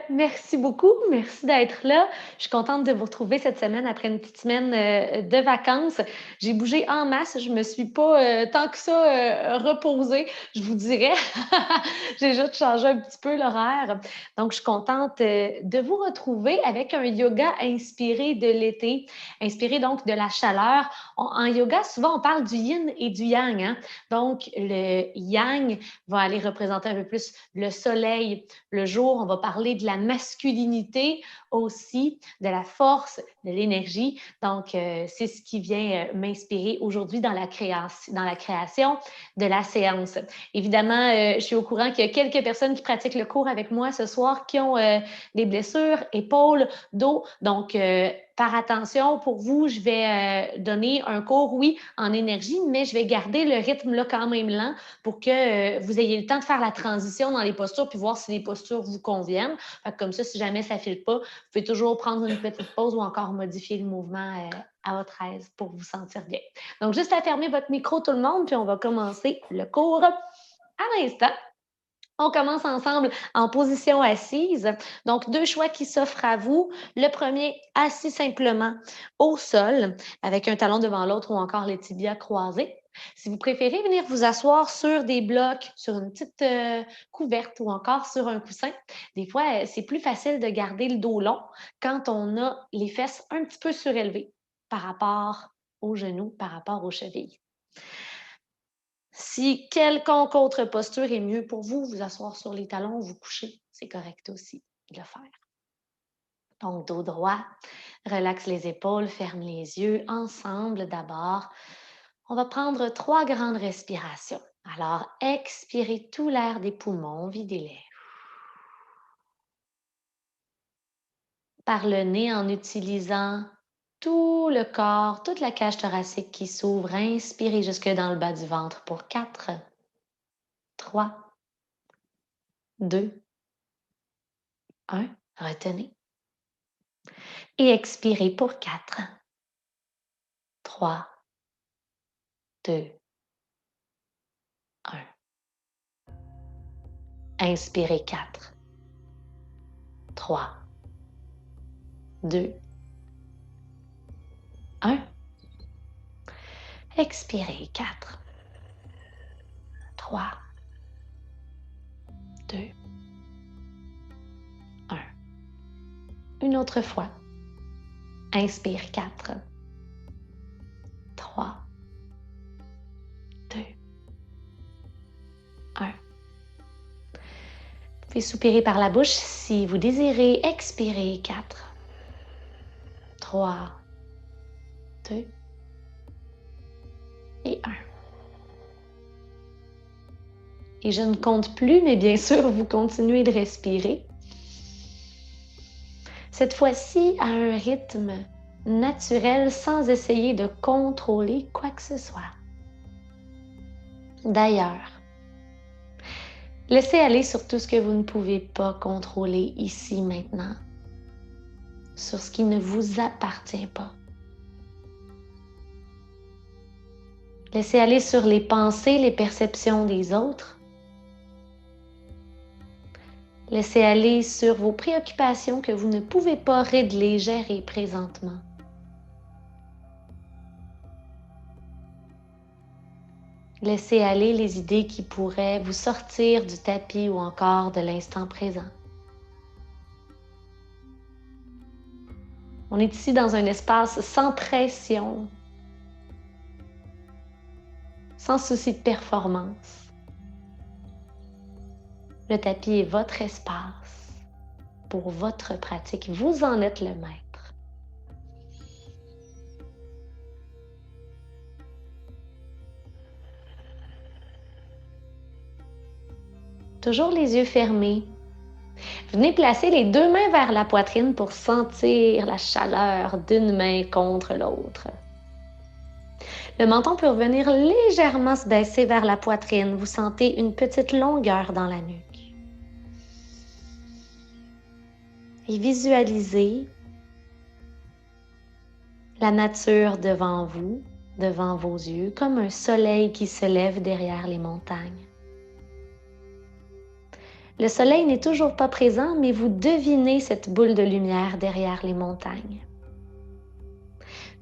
Merci beaucoup, merci d'être là. Je suis contente de vous retrouver cette semaine après une petite semaine, de vacances. J'ai bougé en masse, je me suis pas, tant que ça, reposée, je vous dirais. J'ai juste changé un petit peu l'horaire. Donc je suis contente, de vous retrouver avec un yoga inspiré de l'été, inspiré donc de la chaleur. En yoga, souvent on parle du yin et du yang, hein. Donc le yang va aller représenter un peu plus le soleil, le jour, on va parler de la masculinité aussi, de la force, de l'énergie. Donc, c'est ce qui vient m'inspirer aujourd'hui dans la création de la séance. Évidemment, je suis au courant qu'il y a quelques personnes qui pratiquent le cours avec moi ce soir qui ont des blessures, épaules, dos. Donc, par attention pour vous, je vais donner un cours, oui, en énergie, mais je vais garder le rythme là quand même lent pour que vous ayez le temps de faire la transition dans les postures puis voir si les postures vous conviennent. Fait que comme ça, si jamais ça ne file pas, vous pouvez toujours prendre une petite pause ou encore modifier le mouvement à votre aise pour vous sentir bien. Donc, juste à fermer votre micro, tout le monde, puis on va commencer le cours à l'instant. On commence ensemble en position assise. Donc, deux choix qui s'offrent à vous. Le premier, assis simplement au sol, avec un talon devant l'autre ou encore les tibias croisés. Si vous préférez venir vous asseoir sur des blocs, sur une petite couverte ou encore sur un coussin, des fois, c'est plus facile de garder le dos long quand on a les fesses un petit peu surélevées par rapport aux genoux, par rapport aux chevilles. Si quelconque autre posture est mieux pour vous, vous asseoir sur les talons ou vous coucher, c'est correct aussi de le faire. Donc, dos droit, relaxe les épaules, ferme les yeux. Ensemble, d'abord, on va prendre 3 grandes respirations. Alors, expirez tout l'air des poumons, videz-les. Par le nez en utilisant tout le corps, toute la cage thoracique qui s'ouvre. Inspirez jusque dans le bas du ventre pour 4, 3, 2, 1. Retenez. Et expirez pour 4, 3, 2, 1. Inspirez 4, 3, 2, 1. Expirez 4, 3, 2, 1. Une autre fois. Inspire 4, 3, 2, 1. Vous pouvez soupirer par la bouche si vous désirez. Expirez 4, 3, 2 et 1. Et je ne compte plus, mais bien sûr, vous continuez de respirer. Cette fois-ci, à un rythme naturel, sans essayer de contrôler quoi que ce soit. D'ailleurs, laissez aller sur tout ce que vous ne pouvez pas contrôler ici, maintenant, sur ce qui ne vous appartient pas. Laissez aller sur les pensées, les perceptions des autres. Laissez aller sur vos préoccupations que vous ne pouvez pas régler, gérer présentement. Laissez aller les idées qui pourraient vous sortir du tapis ou encore de l'instant présent. On est ici dans un espace sans pression, sans souci de performance. Le tapis est votre espace pour votre pratique. Vous en êtes le maître. Toujours les yeux fermés. Venez placer les deux mains vers la poitrine pour sentir la chaleur d'une main contre l'autre. Le menton peut revenir légèrement se baisser vers la poitrine. Vous sentez une petite longueur dans la nuque. Et visualisez la nature devant vous, devant vos yeux, comme un soleil qui se lève derrière les montagnes. Le soleil n'est toujours pas présent, mais vous devinez cette boule de lumière derrière les montagnes.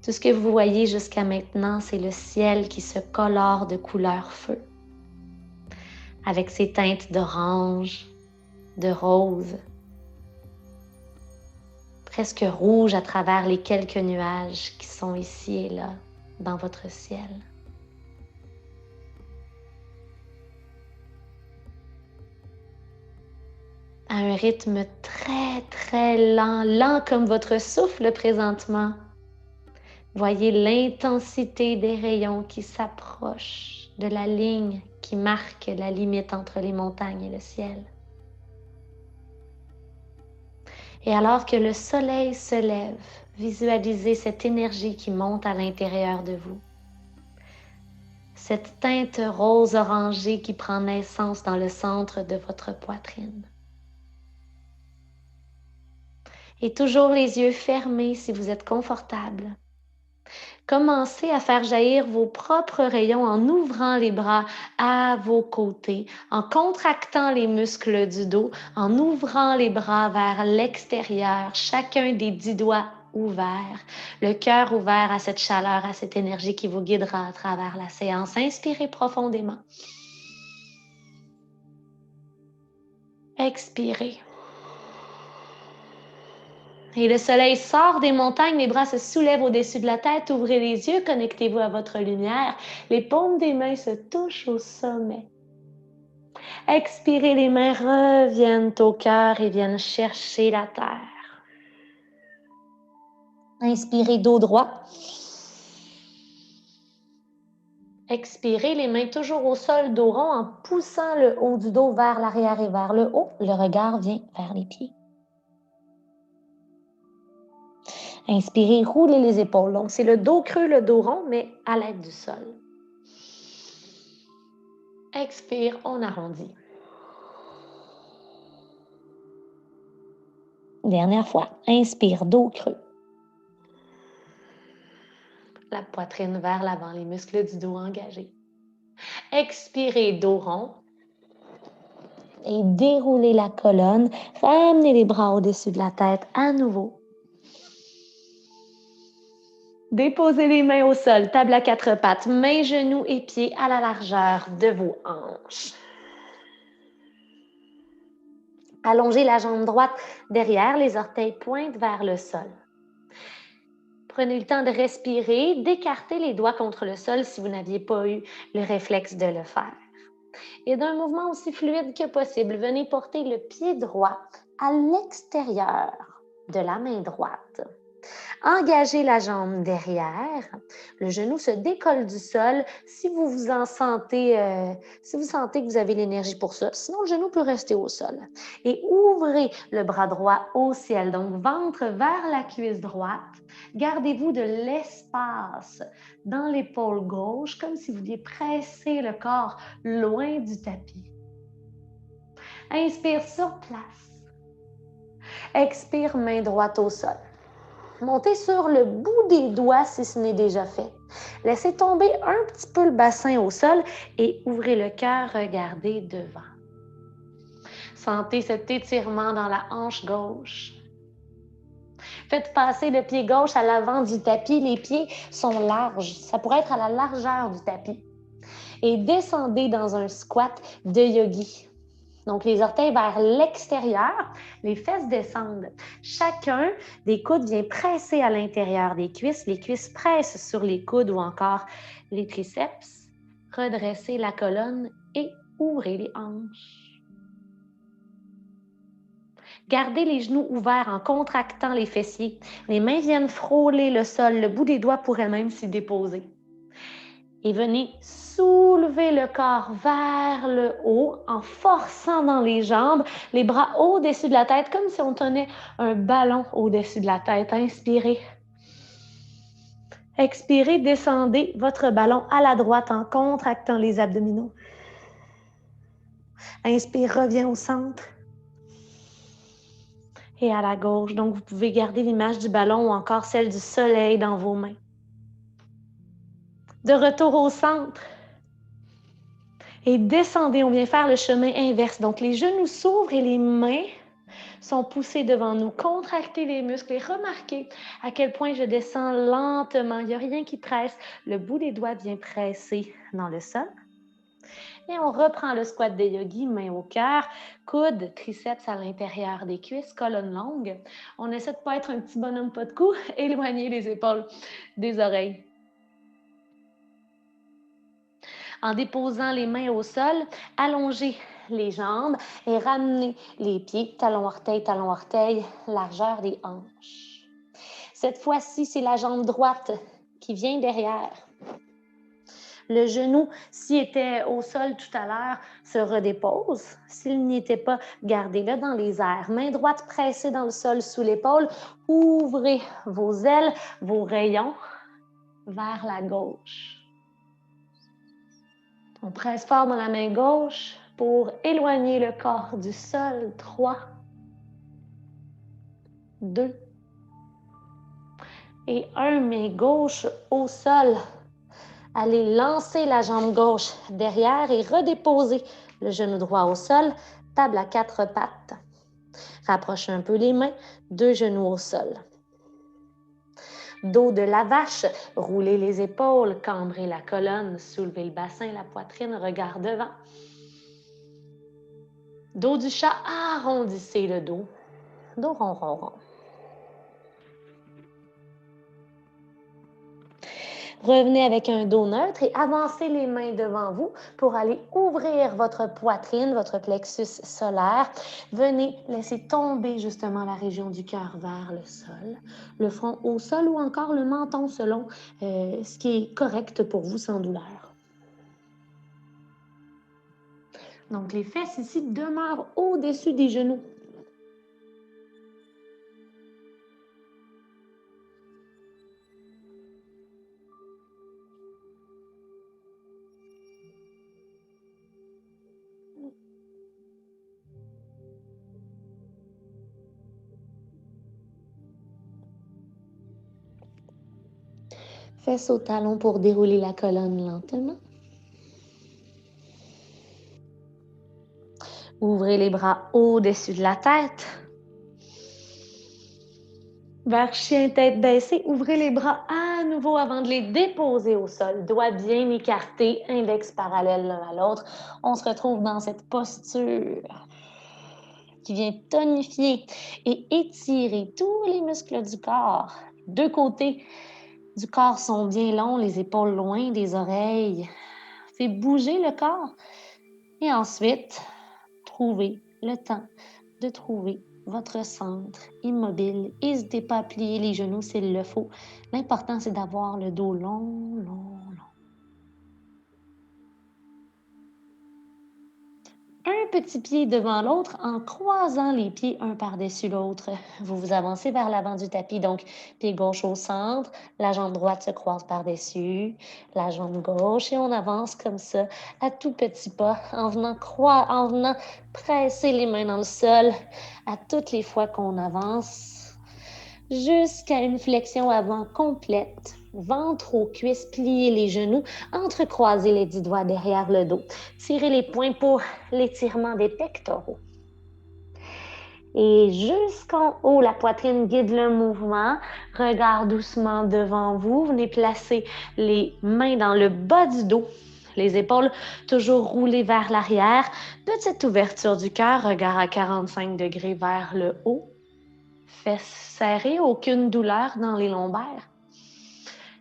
Tout ce que vous voyez jusqu'à maintenant, c'est le ciel qui se colore de couleur feu, avec ses teintes d'orange, de rose, presque rouge à travers les quelques nuages qui sont ici et là dans votre ciel. À un rythme très, très lent, lent comme votre souffle présentement. Voyez l'intensité des rayons qui s'approchent de la ligne qui marque la limite entre les montagnes et le ciel. Et alors que le soleil se lève, visualisez cette énergie qui monte à l'intérieur de vous. Cette teinte rose orangée qui prend naissance dans le centre de votre poitrine. Et toujours les yeux fermés si vous êtes confortable. Commencez à faire jaillir vos propres rayons en ouvrant les bras à vos côtés, en contractant les muscles du dos, en ouvrant les bras vers l'extérieur, chacun des 10 doigts ouverts, le cœur ouvert à cette chaleur, à cette énergie qui vous guidera à travers la séance. Inspirez profondément. Expirez. Et le soleil sort des montagnes, les bras se soulèvent au-dessus de la tête, ouvrez les yeux, connectez-vous à votre lumière. Les paumes des mains se touchent au sommet. Expirez, les mains reviennent au cœur et viennent chercher la terre. Inspirez, dos droit. Expirez, les mains toujours au sol, dos rond, en poussant le haut du dos vers l'arrière et vers le haut. Le regard vient vers les pieds. Inspirez, roulez les épaules. Donc, c'est le dos creux, le dos rond, mais à l'aide du sol. Expire, on arrondit. Dernière fois. Inspire, dos creux. La poitrine vers l'avant, les muscles du dos engagés. Expirez, dos rond. Et déroulez la colonne. Ramenez les bras au-dessus de la tête à nouveau. Déposez les mains au sol, table à 4 pattes, mains, genoux et pieds à la largeur de vos hanches. Allongez la jambe droite derrière, les orteils pointent vers le sol. Prenez le temps de respirer, d'écarter les doigts contre le sol si vous n'aviez pas eu le réflexe de le faire. Et d'un mouvement aussi fluide que possible, venez porter le pied droit à l'extérieur de la main droite. Engagez la jambe derrière, le genou se décolle du sol si vous sentez que vous avez l'énergie pour ça. Sinon, le genou peut rester au sol. Et ouvrez le bras droit au ciel, donc ventre vers la cuisse droite. Gardez-vous de l'espace dans l'épaule gauche, comme si vous vouliez presser le corps loin du tapis. Inspire sur place. Expire, main droite au sol. Montez sur le bout des doigts si ce n'est déjà fait. Laissez tomber un petit peu le bassin au sol et ouvrez le cœur, regardez devant. Sentez cet étirement dans la hanche gauche. Faites passer le pied gauche à l'avant du tapis. Les pieds sont larges. Ça pourrait être à la largeur du tapis. Et descendez dans un squat de yogi. Donc, les orteils vers l'extérieur, les fesses descendent. Chacun des coudes vient presser à l'intérieur des cuisses. Les cuisses pressent sur les coudes ou encore les triceps. Redressez la colonne et ouvrez les hanches. Gardez les genoux ouverts en contractant les fessiers. Les mains viennent frôler le sol. Le bout des doigts pourrait même s'y déposer. Et venez soulever le corps vers le haut en forçant dans les jambes, les bras au-dessus de la tête, comme si on tenait un ballon au-dessus de la tête. Inspirez. Expirez, descendez votre ballon à la droite en contractant les abdominaux. Inspire, reviens au centre. Et à la gauche, donc vous pouvez garder l'image du ballon ou encore celle du soleil dans vos mains. De retour au centre. Et descendez, on vient faire le chemin inverse. Donc, les genoux s'ouvrent et les mains sont poussées devant nous. Contractez les muscles et remarquez à quel point je descends lentement. Il n'y a rien qui presse. Le bout des doigts vient presser dans le sol. Et on reprend le squat des yogis, main au cœur, coude, triceps à l'intérieur des cuisses, colonne longue. On essaie de ne pas être un petit bonhomme pas de cou. Éloignez les épaules des oreilles. En déposant les mains au sol, allongez les jambes et ramenez les pieds, talon orteil, largeur des hanches. Cette fois-ci, c'est la jambe droite qui vient derrière. Le genou, s'il était au sol tout à l'heure, se redépose. S'il n'y était pas, gardez-le dans les airs. Main droite pressée dans le sol sous l'épaule. Ouvrez vos ailes, vos rayons vers la gauche. On presse fort dans la main gauche pour éloigner le corps du sol. 3, 2 et 1. Main gauche au sol. Allez lancer la jambe gauche derrière et redéposer le genou droit au sol. Table à 4 pattes. Rapprochez un peu les mains. 2 genoux au sol. Dos de la vache, roulez les épaules, cambrez la colonne, soulevez le bassin, la poitrine, regard devant. Dos du chat, arrondissez le dos. Dos rond, rond, rond. Revenez avec un dos neutre et avancez les mains devant vous pour aller ouvrir votre poitrine, votre plexus solaire. Venez laisser tomber justement la région du cœur vers le sol, le front au sol ou encore le menton selon ce qui est correct pour vous sans douleur. Donc les fesses ici demeurent au-dessus des genoux. Fesses au talon pour dérouler la colonne lentement. Ouvrez les bras au-dessus de la tête. Vers chien, tête baissée, ouvrez les bras à nouveau avant de les déposer au sol. Doigts bien écartés, index parallèle l'un à l'autre. On se retrouve dans cette posture qui vient tonifier et étirer tous les muscles du corps. 2 côtés du corps sont bien longs, les épaules loin des oreilles. Fait bouger le corps. Et ensuite, trouvez le temps de trouver votre centre immobile. N'hésitez pas à plier les genoux s'il le faut. L'important, c'est d'avoir le dos long, long, long. Un petit pied devant l'autre en croisant les pieds un par-dessus l'autre. Vous vous avancez vers l'avant du tapis, donc pied gauche au centre, la jambe droite se croise par-dessus, la jambe gauche et on avance comme ça à tout petit pas en venant presser les mains dans le sol à toutes les fois qu'on avance jusqu'à une flexion avant complète. Ventre aux cuisses, pliez les genoux, entrecroisez les 10 doigts derrière le dos. Tirez les poings pour l'étirement des pectoraux. Et jusqu'en haut, la poitrine guide le mouvement. Regard doucement devant vous. Venez placer les mains dans le bas du dos. Les épaules toujours roulées vers l'arrière. Petite ouverture du cœur, regard à 45 degrés vers le haut. Fesses serrées, aucune douleur dans les lombaires.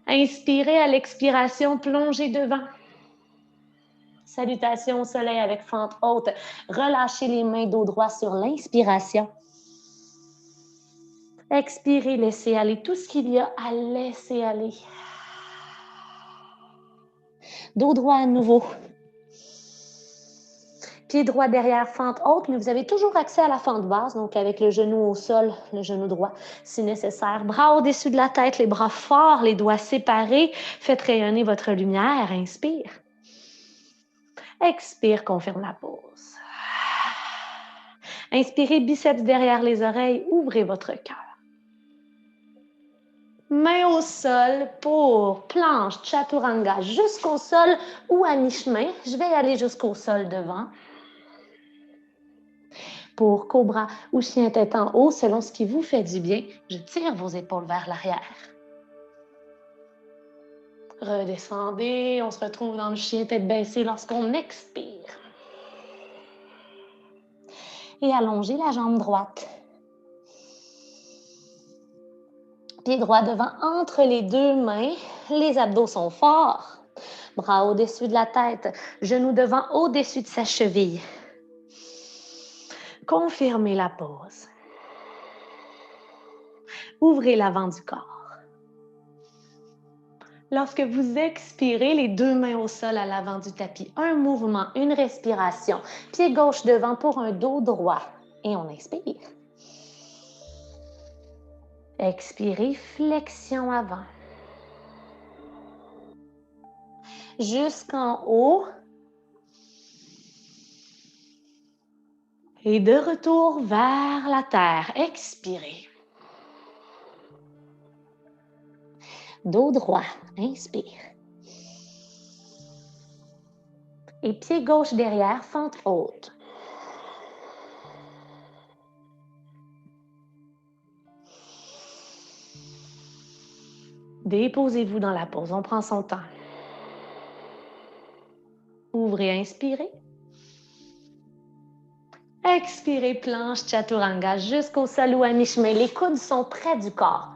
Inspirez à l'expiration, plongez devant. Salutation au soleil avec fente haute. Relâchez les mains dos droit sur l'inspiration. Expirez, laissez aller tout ce qu'il y a à laisser aller. Dos droit à nouveau. Pied droit derrière, fente haute, mais vous avez toujours accès à la fente basse, donc avec le genou au sol, le genou droit, si nécessaire. Bras au-dessus de la tête, les bras forts, les doigts séparés. Faites rayonner votre lumière. Inspire. Expire, confirme la pause. Inspirez, biceps derrière les oreilles. Ouvrez votre cœur. Main au sol pour planche chaturanga jusqu'au sol ou à mi-chemin. Je vais aller jusqu'au sol devant. Pour cobra ou chien tête en haut, selon ce qui vous fait du bien, je tire vos épaules vers l'arrière. Redescendez, on se retrouve dans le chien tête baissée lorsqu'on expire. Et allongez la jambe droite. Pied droit devant entre les deux mains, les abdos sont forts. Bras au-dessus de la tête, genoux devant au-dessus de sa cheville. Confirmez la pose. Ouvrez l'avant du corps. Lorsque vous expirez, les deux mains au sol à l'avant du tapis. Un mouvement, une respiration. Pied gauche devant pour un dos droit. Et on expire. Expirez, flexion avant. Jusqu'en haut. Et de retour vers la terre. Expirez. Dos droit. Inspire. Et pied gauche derrière, fente haute. Déposez-vous dans la pose. On prend son temps. Ouvrez, inspirez. Expirez, planche chaturanga jusqu'au sol ou à mi-chemin. Les coudes sont près du corps.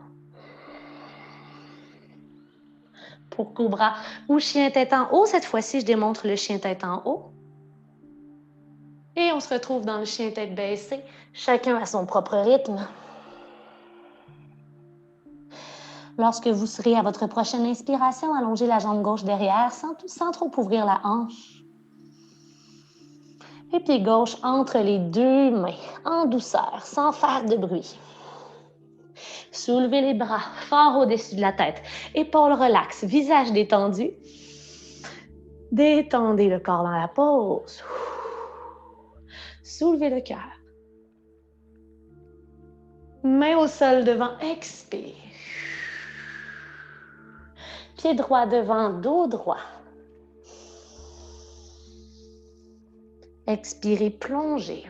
Pour cobra ou chien tête en haut, cette fois-ci, je démontre le chien tête en haut. Et on se retrouve dans le chien tête baissée, chacun à son propre rythme. Lorsque vous serez à votre prochaine inspiration, allongez la jambe gauche derrière sans trop ouvrir la hanche. Et pied gauche entre les deux mains, en douceur, sans faire de bruit. Soulevez les bras fort au-dessus de la tête. Épaules relaxes, visage détendu. Détendez le corps dans la pose. Soulevez le cœur. Main au sol devant, expire. Pied droit devant, dos droit. Expirez, plongez.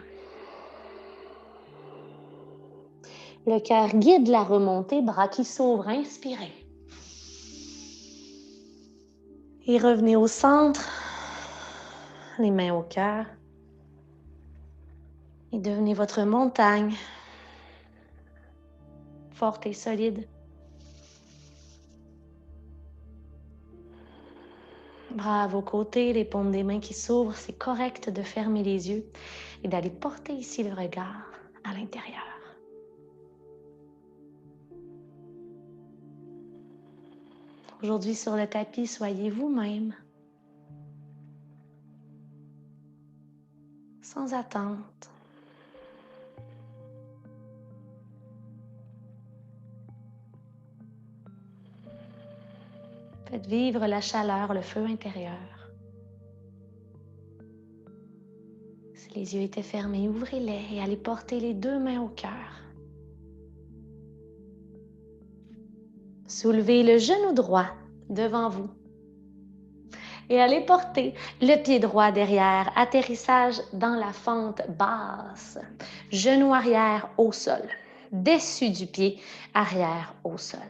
Le cœur guide la remontée, bras qui s'ouvrent, inspirez. Et revenez au centre, les mains au cœur. Et devenez votre montagne, forte et solide. Bras à vos côtés, les paumes des mains qui s'ouvrent. C'est correct de fermer les yeux et d'aller porter ici le regard à l'intérieur. Aujourd'hui, sur le tapis, soyez vous-même. Sans attente. Faites vivre la chaleur, le feu intérieur. Si les yeux étaient fermés, ouvrez-les et allez porter les deux mains au cœur. Soulevez le genou droit devant vous. Et allez porter le pied droit derrière. Atterrissage dans la fente basse. Genou arrière au sol. Dessus du pied arrière au sol.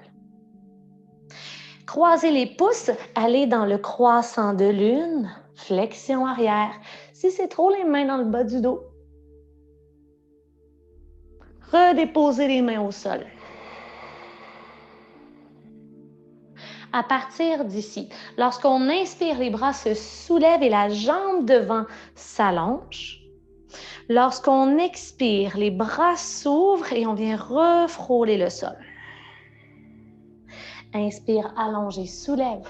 Croisez les pouces, allez dans le croissant de lune, flexion arrière. Si c'est trop, les mains dans le bas du dos. Redéposez les mains au sol. À partir d'ici, lorsqu'on inspire, les bras se soulèvent et la jambe devant s'allonge. Lorsqu'on expire, les bras s'ouvrent et on vient refrôler le sol. Inspire, allongez, soulève.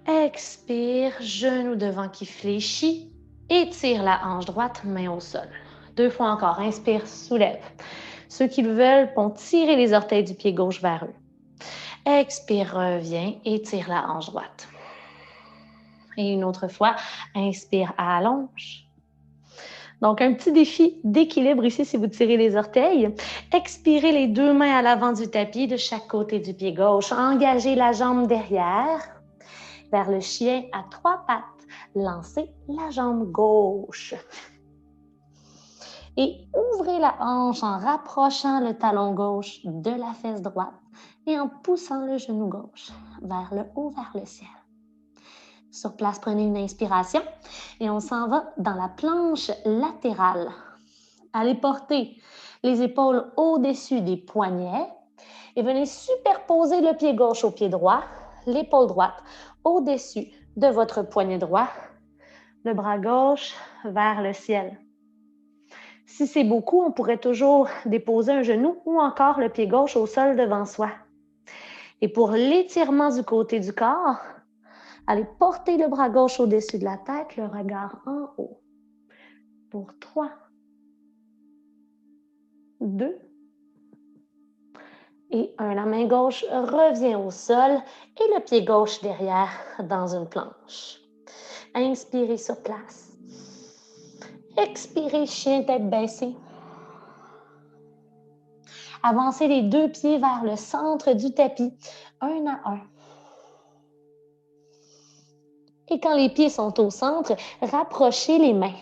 Expire, genou devant qui fléchit. Étire la hanche droite, main au sol. 2 fois encore, inspire, soulève. Ceux qui le veulent vont tirer les orteils du pied gauche vers eux. Expire, reviens, étire la hanche droite. Et une autre fois, inspire, allonge. Donc, un petit défi d'équilibre ici si vous tirez les orteils. Expirez les deux mains à l'avant du tapis de chaque côté du pied gauche. Engagez la jambe derrière vers le chien à trois pattes. Lancez la jambe gauche. Et ouvrez la hanche en rapprochant le talon gauche de la fesse droite et en poussant le genou gauche vers le haut, vers le ciel. Sur place, prenez une inspiration et on s'en va dans la planche latérale. Allez porter les épaules au-dessus des poignets et venez superposer le pied gauche au pied droit, l'épaule droite au-dessus de votre poignet droit, le bras gauche vers le ciel. Si c'est beaucoup, on pourrait toujours déposer un genou ou encore le pied gauche au sol devant soi. Et pour l'étirement du côté du corps, allez porter le bras gauche au-dessus de la tête, le regard en haut. Pour 3, 2 et 1. La main gauche revient au sol et le pied gauche derrière dans une planche. Inspirez sur place. Expirez, chien tête baissée. Avancez les deux pieds vers le centre du tapis, un à un. Et quand les pieds sont au centre, rapprochez les mains.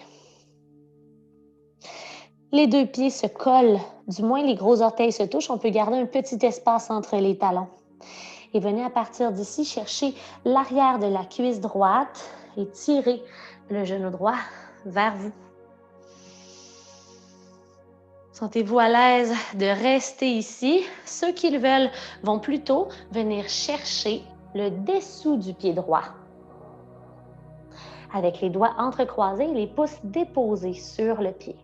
Les deux pieds se collent, du moins les gros orteils se touchent. On peut garder un petit espace entre les talons. Et venez à partir d'ici chercher l'arrière de la cuisse droite et tirez le genou droit vers vous. Sentez-vous à l'aise de rester ici. Ceux qui le veulent vont plutôt venir chercher le dessous du pied droit. Avec les doigts entrecroisés et les pouces déposés sur le pied.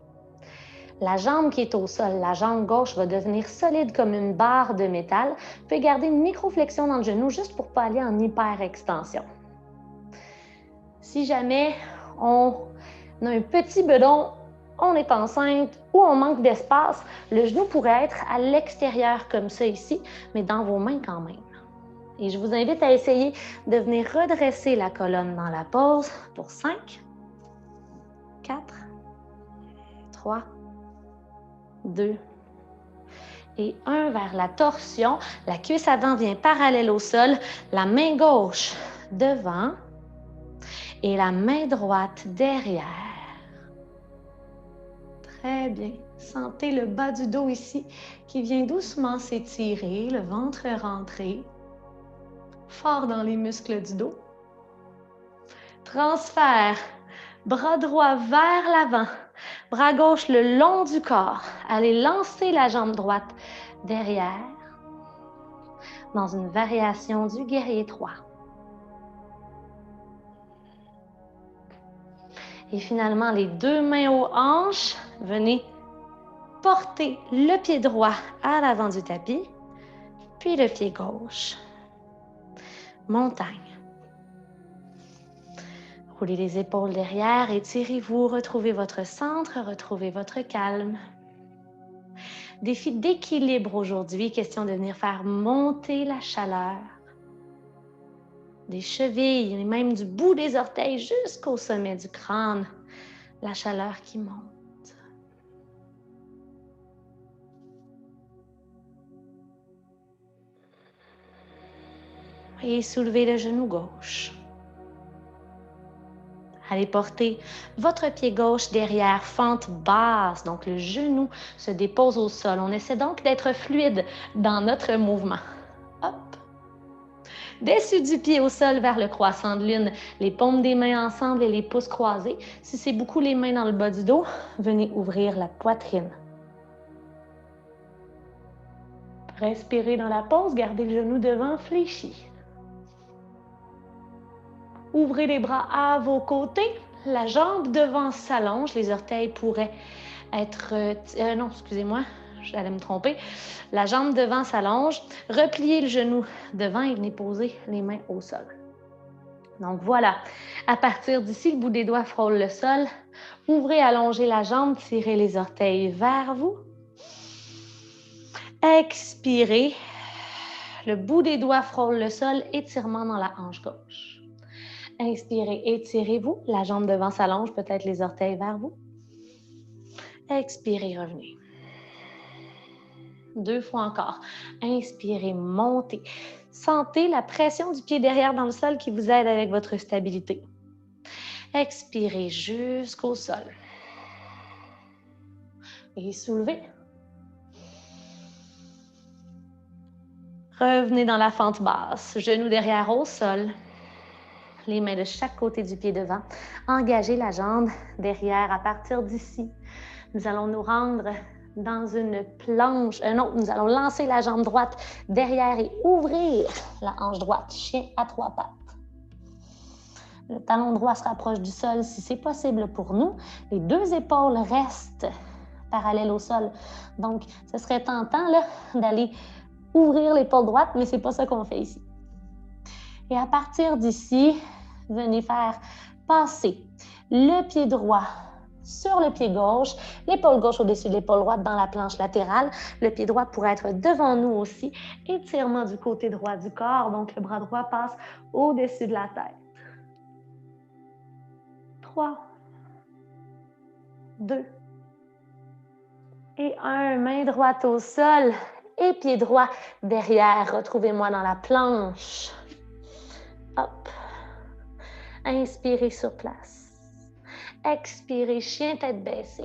La jambe qui est au sol, la jambe gauche va devenir solide comme une barre de métal. Vous pouvez garder une microflexion dans le genou juste pour ne pas aller en hyper-extension. Si jamais on a un petit bedon, on est enceinte ou on manque d'espace, le genou pourrait être à l'extérieur comme ça ici, mais dans vos mains quand même. Et je vous invite à essayer de venir redresser la colonne dans la pause pour 5, 4, 3, 2 et 1 vers la torsion. La cuisse avant vient parallèle au sol, la main gauche devant et la main droite derrière. Très bien. Sentez le bas du dos ici qui vient doucement s'étirer, le ventre rentré, fort dans les muscles du dos. Transfert, bras droit vers l'avant, bras gauche le long du corps. Allez lancer la jambe droite derrière dans une variation du guerrier 3. Et finalement, les deux mains aux hanches, venez porter le pied droit à l'avant du tapis, puis le pied gauche. Montagne. Roulez les épaules derrière, étirez-vous, retrouvez votre centre, retrouvez votre calme. Défi d'équilibre aujourd'hui, question de venir faire monter la chaleur des chevilles et même du bout des orteils jusqu'au sommet du crâne. La chaleur qui monte. Et soulevez le genou gauche. Allez porter votre pied gauche derrière, fente basse. Donc, le genou se dépose au sol. On essaie donc d'être fluide dans notre mouvement. Hop. Dessus du pied au sol vers le croissant de lune. Les paumes des mains ensemble et les pouces croisés. Si c'est beaucoup les mains dans le bas du dos, venez ouvrir la poitrine. Respirez dans la pause, gardez le genou devant, fléchi. Ouvrez les bras à vos côtés. La jambe devant s'allonge. Les orteils pourraient être... non, excusez-moi, j'allais me tromper. La jambe devant s'allonge. Repliez le genou devant et venez poser les mains au sol. Donc voilà, à partir d'ici, le bout des doigts frôle le sol. Ouvrez, allongez la jambe, tirez les orteils vers vous. Expirez. Le bout des doigts frôle le sol, étirement dans la hanche gauche. Inspirez, étirez-vous. La jambe devant s'allonge, peut-être les orteils vers vous. Expirez, revenez. 2 fois encore. Inspirez, montez. Sentez la pression du pied derrière dans le sol qui vous aide avec votre stabilité. Expirez jusqu'au sol. Et soulevez. Revenez dans la fente basse. Genoux derrière au sol. Les mains de chaque côté du pied devant. Engagez la jambe derrière. À partir d'ici, nous allons nous rendre dans une planche. Non, nous allons lancer la jambe droite derrière et ouvrir la hanche droite. Chien à 3 pattes. Le talon droit se rapproche du sol si c'est possible pour nous. Les 2 épaules restent parallèles au sol. Donc, ce serait tentant là, d'aller ouvrir l'épaule droite, mais ce n'est pas ça qu'on fait ici. Et à partir d'ici, venez faire passer le pied droit sur le pied gauche, l'épaule gauche au-dessus de l'épaule droite dans la planche latérale. Le pied droit pourrait être devant nous aussi. Étirement du côté droit du corps, donc le bras droit passe au-dessus de la tête. 3, 2 et 1. Main droite au sol et pied droit derrière. Retrouvez-moi dans la planche. Hop. Inspirez sur place. Expirez, chien tête baissée.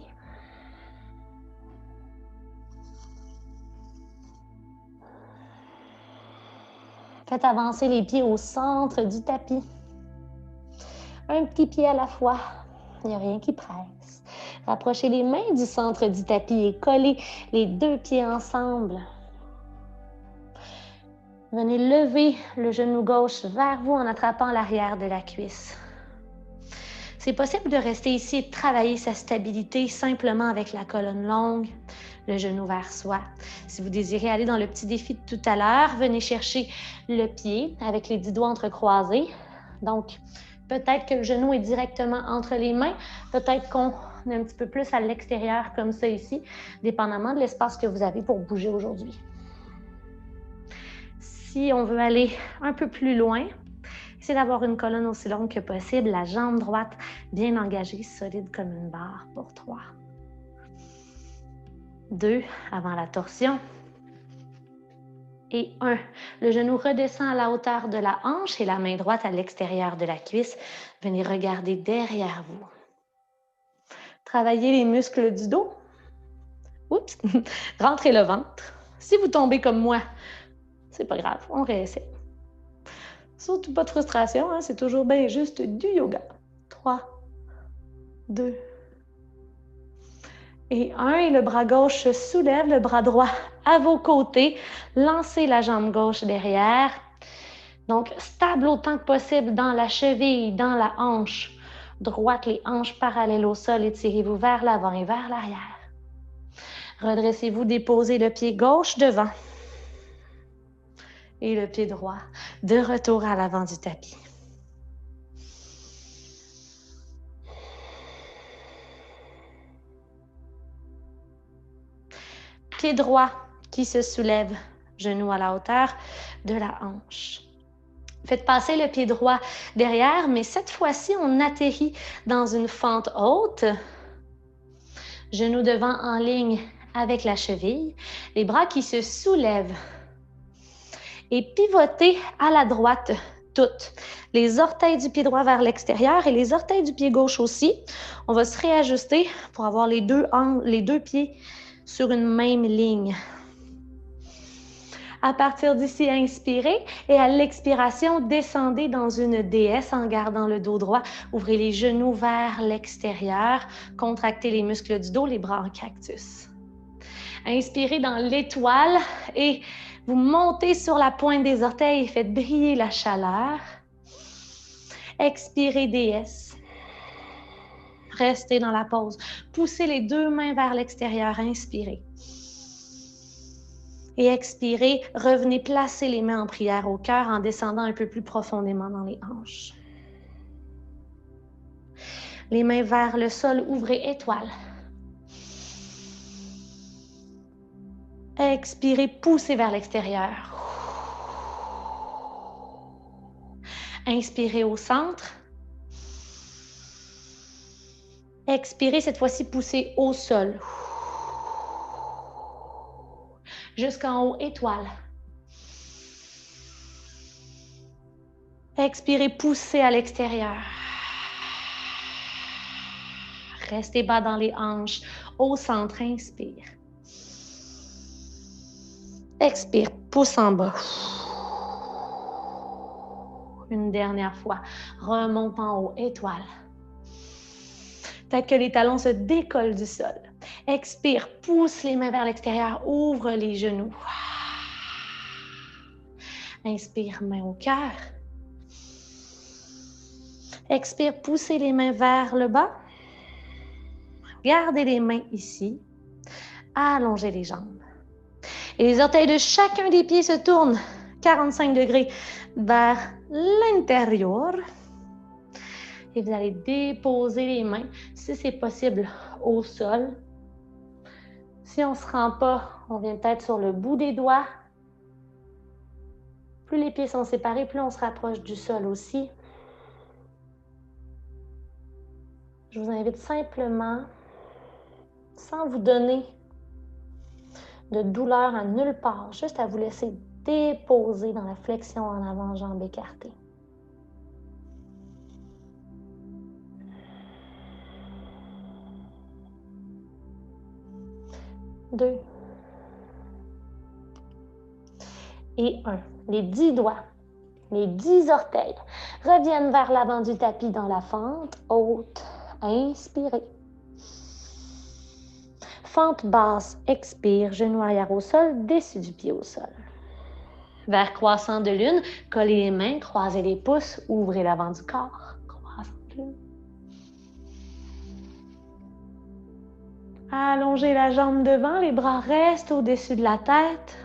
Faites avancer les pieds au centre du tapis. Un petit pied à la fois. Il n'y a rien qui presse. Rapprochez les mains du centre du tapis et collez les 2 pieds ensemble. Venez lever le genou gauche vers vous en attrapant l'arrière de la cuisse. C'est possible de rester ici et de travailler sa stabilité simplement avec la colonne longue, le genou vers soi. Si vous désirez aller dans le petit défi de tout à l'heure, venez chercher le pied avec les 10 doigts entrecroisés. Donc, peut-être que le genou est directement entre les mains, peut-être qu'on est un petit peu plus à l'extérieur comme ça ici, dépendamment de l'espace que vous avez pour bouger aujourd'hui. Si on veut aller un peu plus loin, c'est d'avoir une colonne aussi longue que possible, la jambe droite bien engagée, solide comme une barre pour 3. 2, avant la torsion. Et 1, le genou redescend à la hauteur de la hanche et la main droite à l'extérieur de la cuisse. Venez regarder derrière vous. Travaillez les muscles du dos. Oups! Rentrez le ventre. Si vous tombez comme moi, c'est pas grave, on réessaie. Surtout pas de frustration, hein? C'est toujours bien juste du yoga. 3, 2 et 1. Et le bras gauche se soulève, le bras droit à vos côtés. Lancez la jambe gauche derrière. Donc, stable autant que possible dans la cheville, dans la hanche droite, les hanches parallèles au sol. Étirez-vous vers l'avant et vers l'arrière. Redressez-vous, déposez le pied gauche devant. Et le pied droit de retour à l'avant du tapis. Pied droit qui se soulève, genou à la hauteur de la hanche. Faites passer le pied droit derrière, mais cette fois-ci, on atterrit dans une fente haute. Genou devant en ligne avec la cheville. Les bras qui se soulèvent. Et pivotez à la droite toutes. Les orteils du pied droit vers l'extérieur et les orteils du pied gauche aussi. On va se réajuster pour avoir les deux pieds sur une même ligne. À partir d'ici, inspirez et à l'expiration, descendez dans une déesse en gardant le dos droit. Ouvrez les genoux vers l'extérieur. Contractez les muscles du dos, les bras en cactus. Inspirez dans l'étoile et vous montez sur la pointe des orteils et faites briller la chaleur. Expirez, déesse. Restez dans la pause. Poussez les 2 mains vers l'extérieur. Inspirez. Et expirez. Revenez placer les mains en prière au cœur en descendant un peu plus profondément dans les hanches. Les mains vers le sol. Ouvrez étoile. Expirez, poussez vers l'extérieur. Inspirez au centre. Expirez, cette fois-ci, poussez au sol. Jusqu'en haut, étoile. Expirez, poussez à l'extérieur. Restez bas dans les hanches. Au centre, inspire. Expire, pousse en bas. Une dernière fois. Remonte en haut, étoile. Peut-être que les talons se décollent du sol. Expire, pousse les mains vers l'extérieur, ouvre les genoux. Inspire, main au cœur. Expire, poussez les mains vers le bas. Gardez les mains ici. Allongez les jambes. Et les orteils de chacun des pieds se tournent 45 degrés vers l'intérieur. Et vous allez déposer les mains, si c'est possible, au sol. Si on ne se rend pas, on vient peut-être sur le bout des doigts. Plus les pieds sont séparés, plus on se rapproche du sol aussi. Je vous invite simplement, sans vous donner de douleur à nulle part, juste à vous laisser déposer dans la flexion en avant, jambes écartées. 2 et 1. Les 10 doigts, les 10 orteils reviennent vers l'avant du tapis dans la fente haute. Inspirez. Fente basse, expire, genou arrière au sol, dessus du pied au sol. Vers croissant de lune, collez les mains, croisez les pouces, ouvrez l'avant du corps. Croissant de lune. Allongez la jambe devant, les bras restent au-dessus de la tête.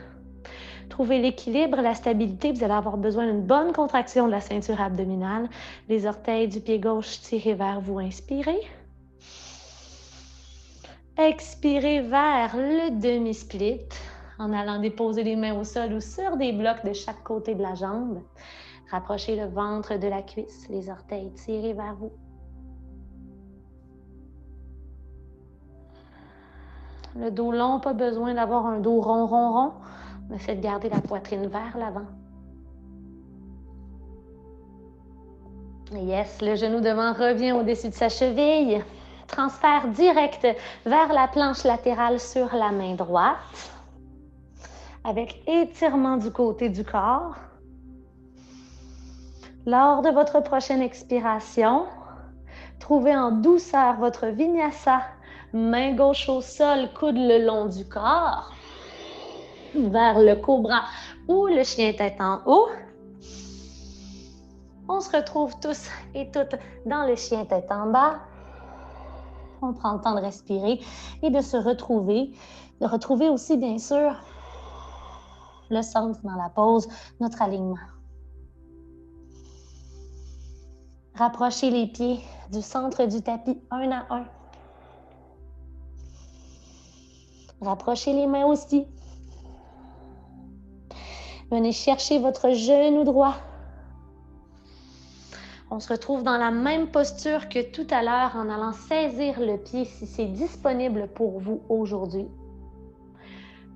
Trouvez l'équilibre, la stabilité. Vous allez avoir besoin d'une bonne contraction de la ceinture abdominale. Les orteils du pied gauche tirés vers vous. Inspirez. Expirez vers le demi-split en allant déposer les mains au sol ou sur des blocs de chaque côté de la jambe. Rapprochez le ventre de la cuisse, les orteils tirés vers vous. Le dos long, pas besoin d'avoir un dos rond, rond, rond. On essaie de garder la poitrine vers l'avant. Yes, le genou devant revient au-dessus de sa cheville. Transfert direct vers la planche latérale sur la main droite. Avec étirement du côté du corps. Lors de votre prochaine expiration, trouvez en douceur votre vinyasa. Main gauche au sol, coude le long du corps. Vers le cobra ou le chien tête en haut. On se retrouve tous et toutes dans le chien tête en bas. On prend le temps de respirer et de se retrouver. De retrouver aussi, bien sûr, le centre dans la pose, notre alignement. Rapprochez les pieds du centre du tapis un à un. Rapprochez les mains aussi. Venez chercher votre genou droit. On se retrouve dans la même posture que tout à l'heure en allant saisir le pied si c'est disponible pour vous aujourd'hui.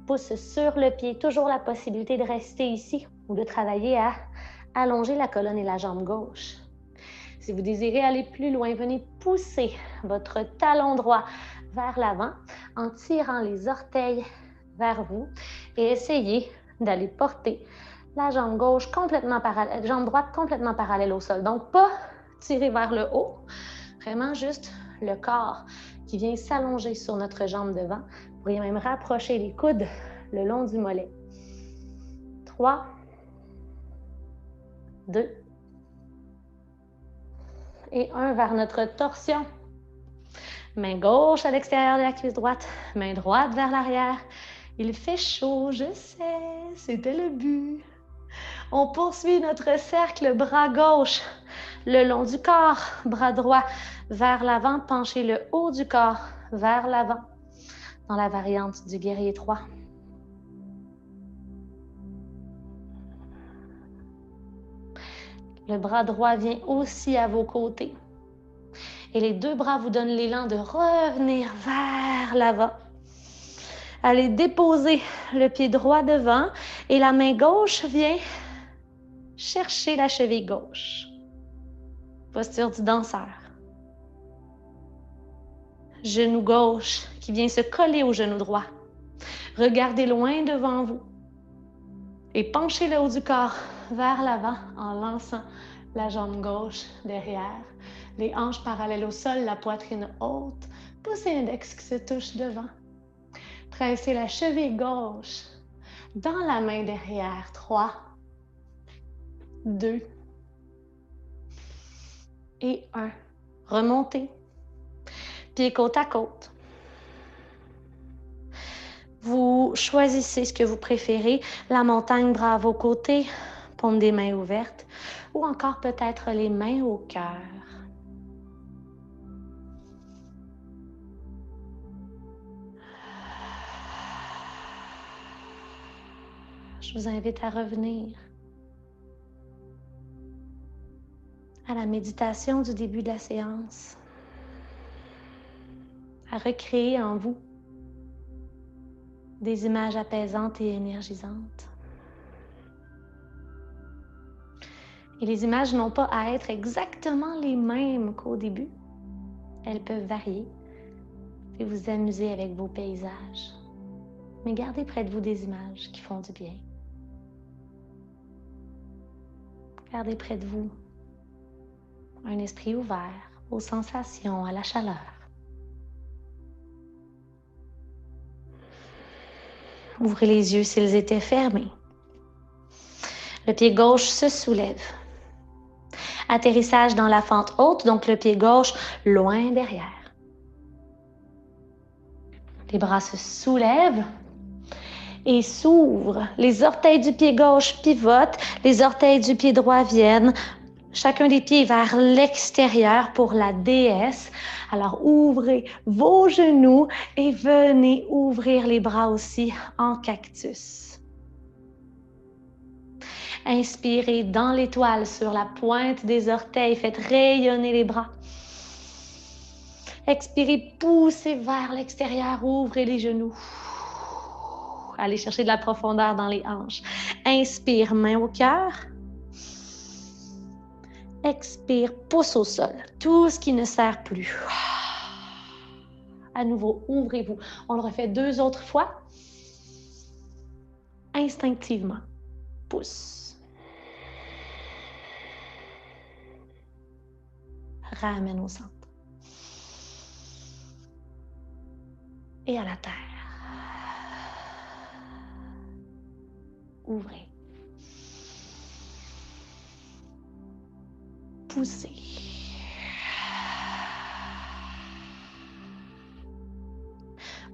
Pouce sur le pied, toujours la possibilité de rester ici ou de travailler à allonger la colonne et la jambe gauche. Si vous désirez aller plus loin, venez pousser votre talon droit vers l'avant en tirant les orteils vers vous et essayez d'aller porter la jambe gauche complètement parallèle, jambe droite complètement parallèle au sol. Donc, pas tirer vers le haut, vraiment juste le corps qui vient s'allonger sur notre jambe devant. Vous pourriez même rapprocher les coudes le long du mollet. 3, 2 et 1 vers notre torsion. Main gauche à l'extérieur de la cuisse droite, main droite vers l'arrière. Il fait chaud, je sais, c'était le but. On poursuit notre cercle, bras gauche le long du corps, bras droit vers l'avant, penchez le haut du corps vers l'avant dans la variante du guerrier 3. Le bras droit vient aussi à vos côtés. Et les deux bras vous donnent l'élan de revenir vers l'avant. Allez déposer le pied droit devant et la main gauche vient chercher la cheville gauche. Posture du danseur. Genou gauche qui vient se coller au genou droit. Regardez loin devant vous et penchez le haut du corps vers l'avant en lançant la jambe gauche derrière. Les hanches parallèles au sol, la poitrine haute. Poussez l'index qui se touche devant. Pressez la cheville gauche dans la main derrière. 3, 2 et 1. Remontez. Pieds côte à côte. Vous choisissez ce que vous préférez. La montagne, bras à vos côtés, paume des mains ouvertes ou encore peut-être les mains au cœur. Je vous invite à revenir à la méditation du début de la séance, à recréer en vous des images apaisantes et énergisantes. Et les images n'ont pas à être exactement les mêmes qu'au début. Elles peuvent varier et vous amuser avec vos paysages. Mais gardez près de vous des images qui font du bien. Gardez près de vous un esprit ouvert aux sensations, à la chaleur. Ouvrez les yeux s'ils étaient fermés. Le pied gauche se soulève. Atterrissage dans la fente haute, donc le pied gauche loin derrière. Les bras se soulèvent et s'ouvrent. Les orteils du pied gauche pivotent, les orteils du pied droit viennent. Chacun des pieds vers l'extérieur pour la déesse. Alors ouvrez vos genoux et venez ouvrir les bras aussi en cactus. Inspirez dans l'étoile sur la pointe des orteils. Faites rayonner les bras. Expirez, poussez vers l'extérieur. Ouvrez les genoux. Allez chercher de la profondeur dans les hanches. Inspire, main au cœur. Expire, pouce au sol. Tout ce qui ne sert plus. À nouveau, ouvrez-vous. On le refait 2 autres fois. Instinctivement. Pouce. Ramène au centre. Et à la terre. Ouvrez. Poussez.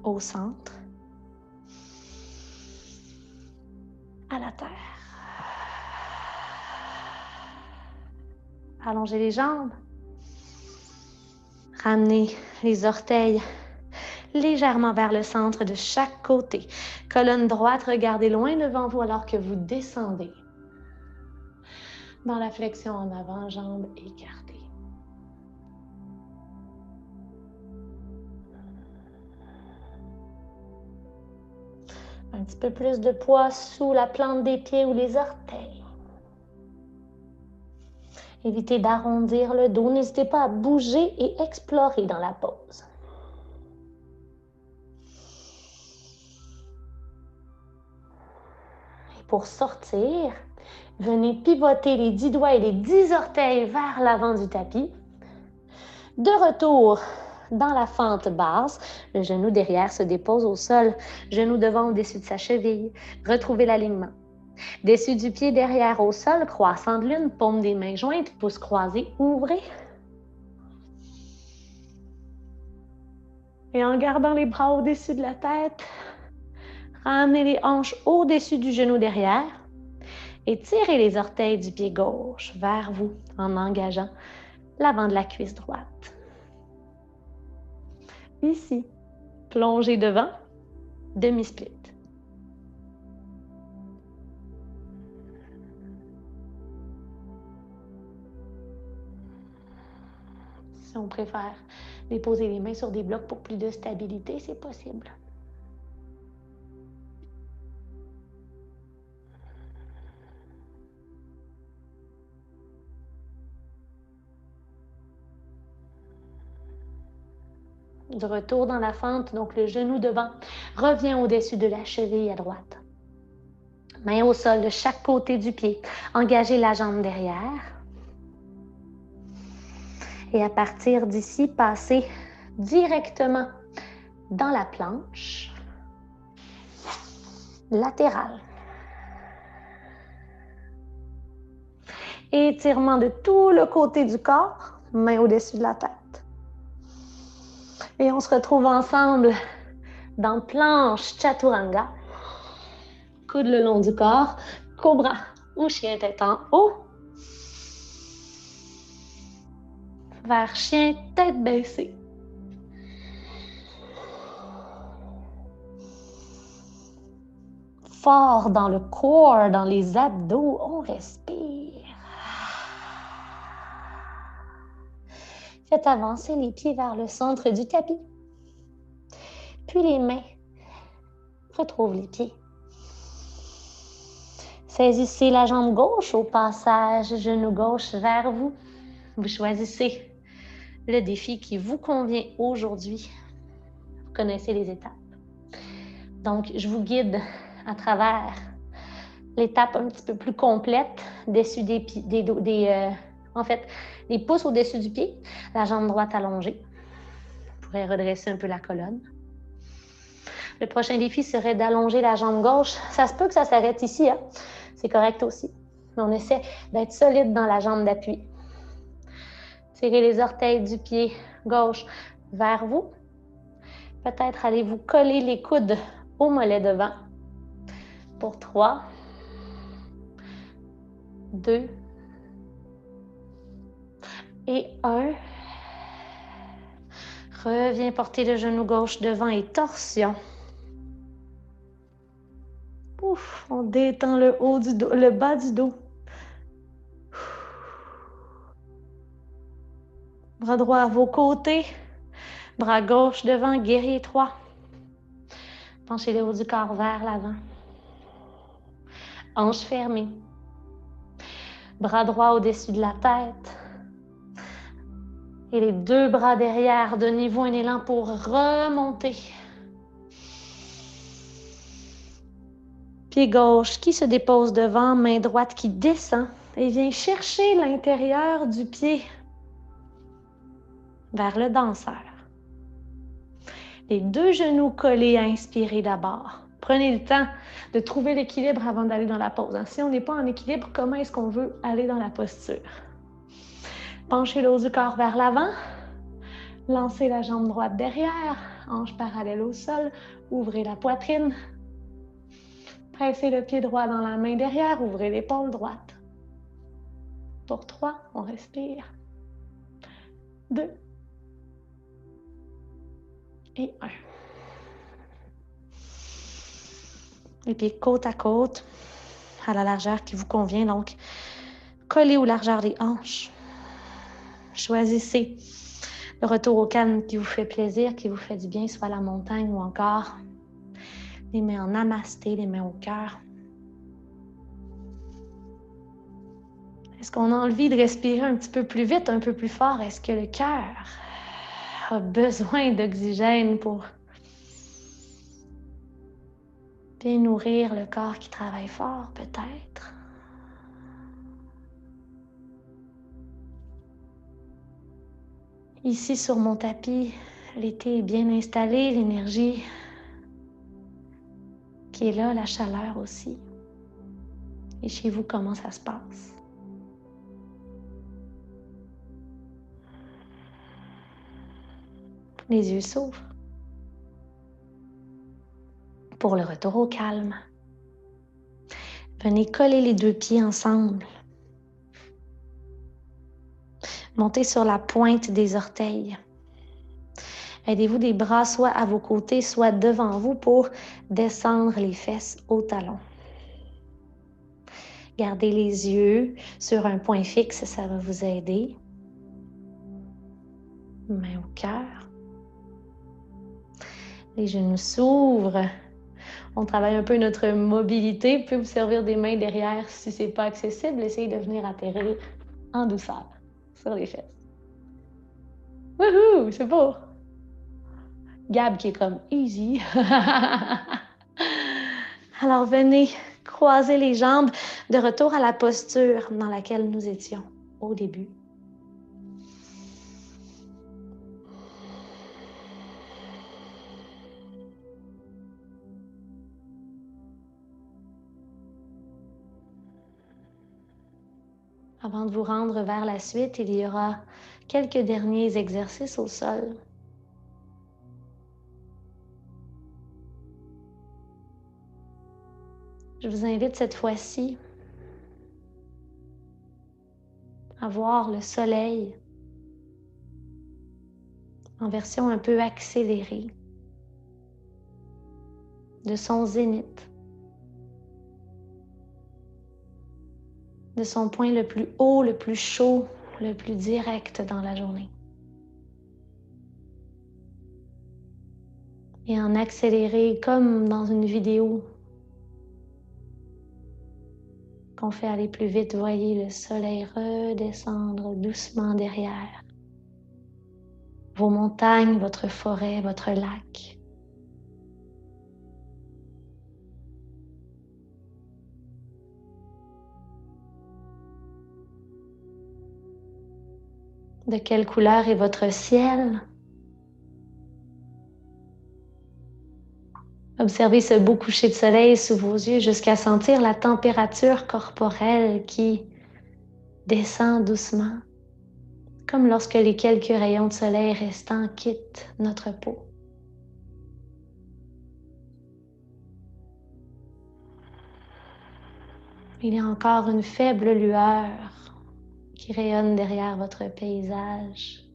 Au centre. À la terre. Allongez les jambes. Ramenez les orteils légèrement vers le centre de chaque côté. Colonne droite, regardez loin devant vous alors que vous descendez. Dans la flexion en avant, jambes écartées. Un petit peu plus de poids sous la plante des pieds ou les orteils. Évitez d'arrondir le dos. N'hésitez pas à bouger et explorer dans la pose. Et pour sortir, venez pivoter les 10 doigts et les 10 orteils vers l'avant du tapis. De retour dans la fente basse, le genou derrière se dépose au sol, genou devant au-dessus de sa cheville. Retrouvez l'alignement. Dessus du pied derrière au sol, croissant de lune, paume des mains jointes, pouces croisés, ouvrez. Et en gardant les bras au-dessus de la tête, ramenez les hanches au-dessus du genou derrière et tirez les orteils du pied gauche vers vous en engageant l'avant de la cuisse droite. Ici, plongez devant, demi-split. Si on préfère déposer les mains sur des blocs pour plus de stabilité, c'est possible. Du retour dans la fente, donc le genou devant revient au-dessus de la cheville à droite. Main au sol de chaque côté du pied. Engagez la jambe derrière. Et à partir d'ici, passez directement dans la planche latérale. Étirement de tout le côté du corps, main au-dessus de la tête. Et on se retrouve ensemble dans planche chaturanga. Coude le long du corps, cobra ou chien tête en haut. Vers chien tête baissée. Fort dans le corps, dans les abdos, on respire. Faites avancer les pieds vers le centre du tapis. Puis les mains retrouvent les pieds. Saisissez la jambe gauche au passage, genou gauche vers vous. Vous choisissez le défi qui vous convient aujourd'hui. Vous connaissez les étapes. Donc, je vous guide à travers l'étape un petit peu plus complète, dessus des pieds, les pouces au-dessus du pied, la jambe droite allongée. Vous pourrez redresser un peu la colonne. Le prochain défi serait d'allonger la jambe gauche. Ça se peut que ça s'arrête ici, hein? C'est correct aussi. Mais on essaie d'être solide dans la jambe d'appui. Tirez les orteils du pied gauche vers vous. Peut-être allez-vous coller les coudes au mollet devant. Pour 3, 2 et 1. Reviens porter le genou gauche devant et torsion. Ouf, on détend le haut du dos, le bas du dos. Bras droit à vos côtés. Bras gauche devant, guerrier 3. Penchez le haut du corps vers l'avant. Hanches fermées. Bras droit au-dessus de la tête. Et les deux bras derrière. Donnez-vous un élan pour remonter. Pied gauche qui se dépose devant, main droite qui descend et vient chercher l'intérieur du pied vers le danseur. Les deux genoux collés à inspirer d'abord. Prenez le temps de trouver l'équilibre avant d'aller dans la pose. Si on n'est pas en équilibre, comment est-ce qu'on veut aller dans la posture? Penchez le haut du corps vers l'avant. Lancez la jambe droite derrière. Hanche parallèle au sol. Ouvrez la poitrine. Pressez le pied droit dans la main derrière. Ouvrez l'épaule droite. Pour 3, on respire. 2. Et 1. Les pieds côte à côte, à la largeur qui vous convient. Donc, collez aux largeurs des hanches. Choisissez le retour au calme qui vous fait plaisir, qui vous fait du bien, soit la montagne ou encore les mains en namasté, les mains au cœur. Est-ce qu'on a envie de respirer un petit peu plus vite, un peu plus fort? Est-ce que le cœur a besoin d'oxygène pour bien nourrir le corps qui travaille fort, peut-être? Ici, sur mon tapis, l'été est bien installé, l'énergie qui est là, la chaleur aussi. Et chez vous, comment ça se passe? Les yeux s'ouvrent. Pour le retour au calme, venez coller les deux pieds ensemble. Montez sur la pointe des orteils. Aidez-vous des bras soit à vos côtés, soit devant vous pour descendre les fesses au talon. Gardez les yeux sur un point fixe, ça va vous aider. Main au cœur. Les genoux s'ouvrent. On travaille un peu notre mobilité. Vous pouvez vous servir des mains derrière si ce n'est pas accessible. Essayez de venir atterrir en douceur sur les fesses. Wouhou! C'est beau! Gab qui est comme easy. Alors venez croiser les jambes de retour à la posture dans laquelle nous étions au début. Avant de vous rendre vers la suite, il y aura quelques derniers exercices au sol. Je vous invite cette fois-ci à voir le soleil en version un peu accélérée de son zénith, de son point le plus haut, le plus chaud, le plus direct dans la journée. Et en accéléré comme dans une vidéo qu'on fait aller plus vite, voyez le soleil redescendre doucement derrière vos montagnes, votre forêt, votre lac. De quelle couleur est votre ciel? Observez ce beau coucher de soleil sous vos yeux jusqu'à sentir la température corporelle qui descend doucement, comme lorsque les quelques rayons de soleil restants quittent notre peau. Il y a encore une faible lueur qui rayonne derrière votre paysage.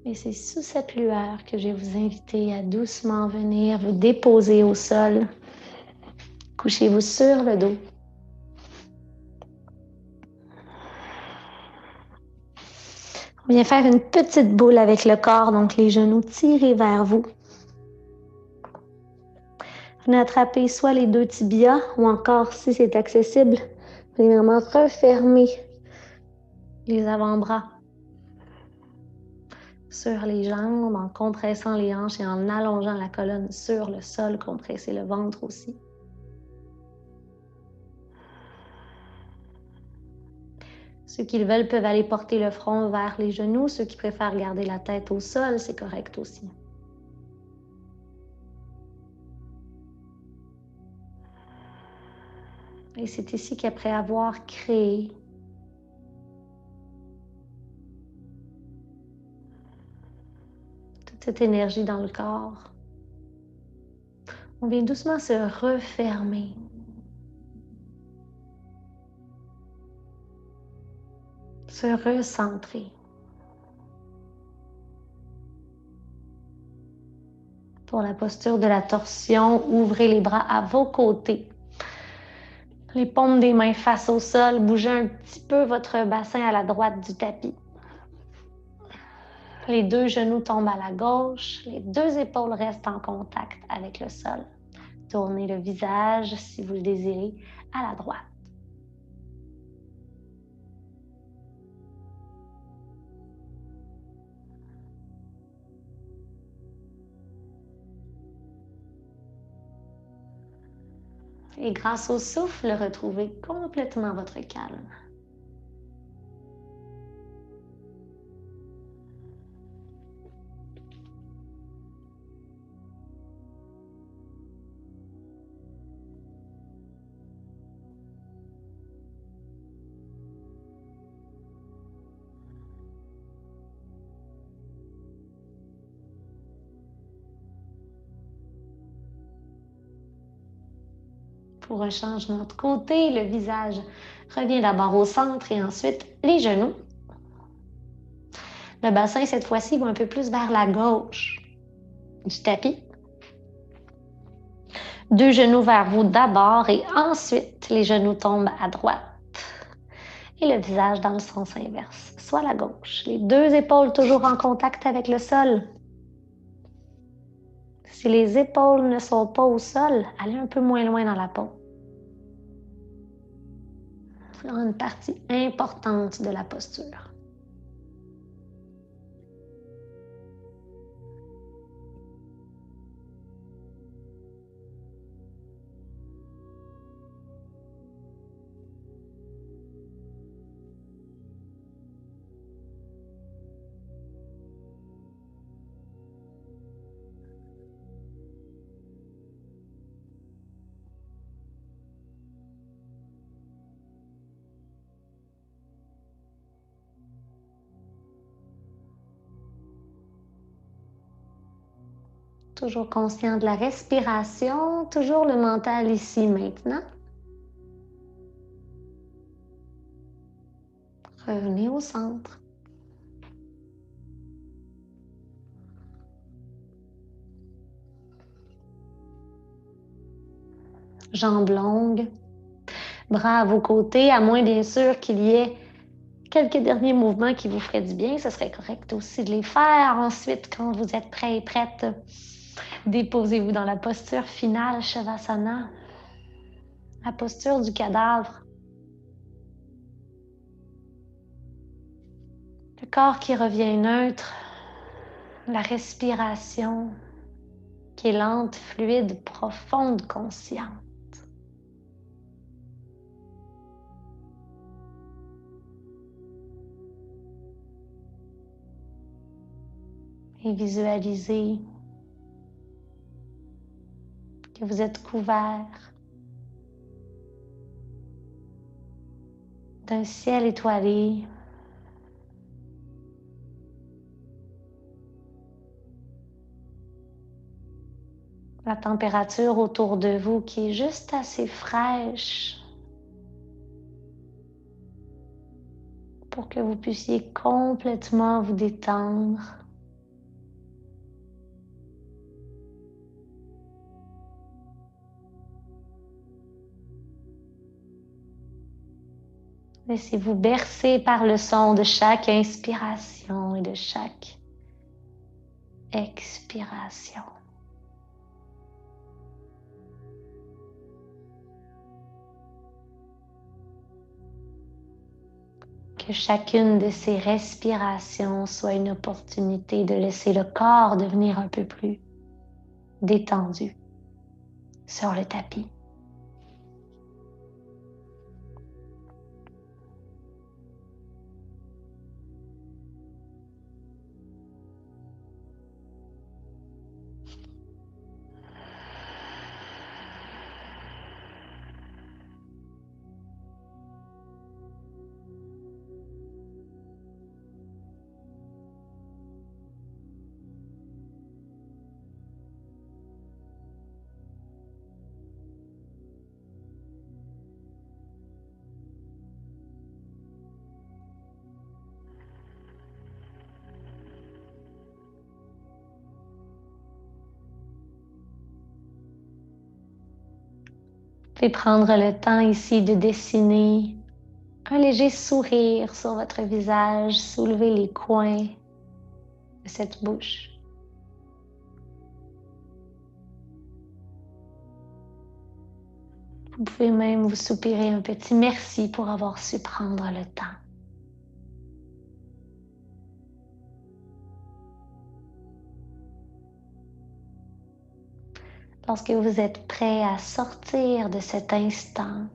Et c'est sous cette lueur que je vais vous inviter à doucement venir vous déposer au sol. Couchez-vous sur le dos. On vient faire une petite boule avec le corps, donc les genoux tirés vers vous. Venez attraper soit les deux tibias ou encore, si c'est accessible, venez vraiment refermer les avant-bras sur les jambes en compressant les hanches et en allongeant la colonne sur le sol, compresser le ventre aussi. Ceux qui le veulent peuvent aller porter le front vers les genoux. Ceux qui préfèrent garder la tête au sol, c'est correct aussi. Et c'est ici qu'après avoir créé toute cette énergie dans le corps, on vient doucement se refermer. Se recentrer. Pour la posture de la torsion, ouvrez les bras à vos côtés. Les paumes des mains face au sol, bougez un petit peu votre bassin à la droite du tapis. Les deux genoux tombent à la gauche, les deux épaules restent en contact avec le sol. Tournez le visage, si vous le désirez, à la droite. Et grâce au souffle, retrouvez complètement votre calme. Pour un changement de côté, le visage revient d'abord au centre et ensuite les genoux. Le bassin, cette fois-ci, va un peu plus vers la gauche du tapis. Deux genoux vers vous d'abord et ensuite les genoux tombent à droite. et le visage dans le sens inverse, soit la gauche. Les deux épaules toujours en contact avec le sol. Si les épaules ne sont pas au sol, allez un peu moins loin dans la peau. C'est une partie importante de la posture. Toujours conscient de la respiration, toujours le mental ici maintenant. Revenez au centre. Jambes longues, bras à vos côtés, à moins bien sûr qu'il y ait quelques derniers mouvements qui vous feraient du bien. Ce serait correct aussi de les faire. Ensuite, quand vous êtes prêt et prête, déposez-vous dans la posture finale, Shavasana, la posture du cadavre. Le corps qui revient neutre, la respiration qui est lente, fluide, profonde, consciente. Et visualisez que vous êtes couvert d'un ciel étoilé, la température autour de vous qui est juste assez fraîche pour que vous puissiez complètement vous détendre. Laissez-vous bercer par le son de chaque inspiration et de chaque expiration. Que chacune de ces respirations soit une opportunité de laisser le corps devenir un peu plus détendu sur le tapis. Vous pouvez prendre le temps ici de dessiner un léger sourire sur votre visage, soulever les coins de cette bouche. Vous pouvez même vous soupirer un petit merci pour avoir su prendre le temps. Lorsque vous êtes prêt à sortir de cet instant,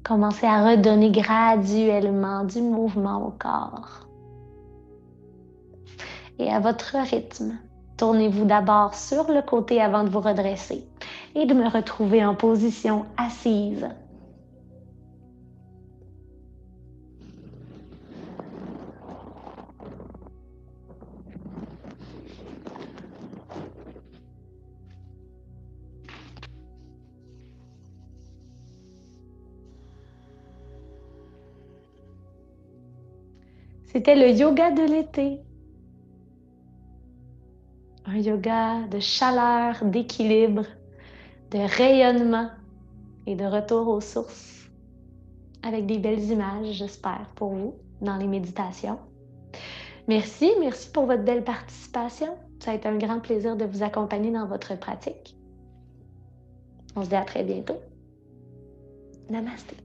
commencez à redonner graduellement du mouvement au corps. Et à votre rythme, tournez-vous d'abord sur le côté avant de vous redresser et de me retrouver en position assise. C'était le yoga de l'été. Un yoga de chaleur, d'équilibre, de rayonnement et de retour aux sources. avec des belles images, j'espère, pour vous, dans les méditations. Merci pour votre belle participation. Ça a été un grand plaisir de vous accompagner dans votre pratique. On se dit à très bientôt. Namasté.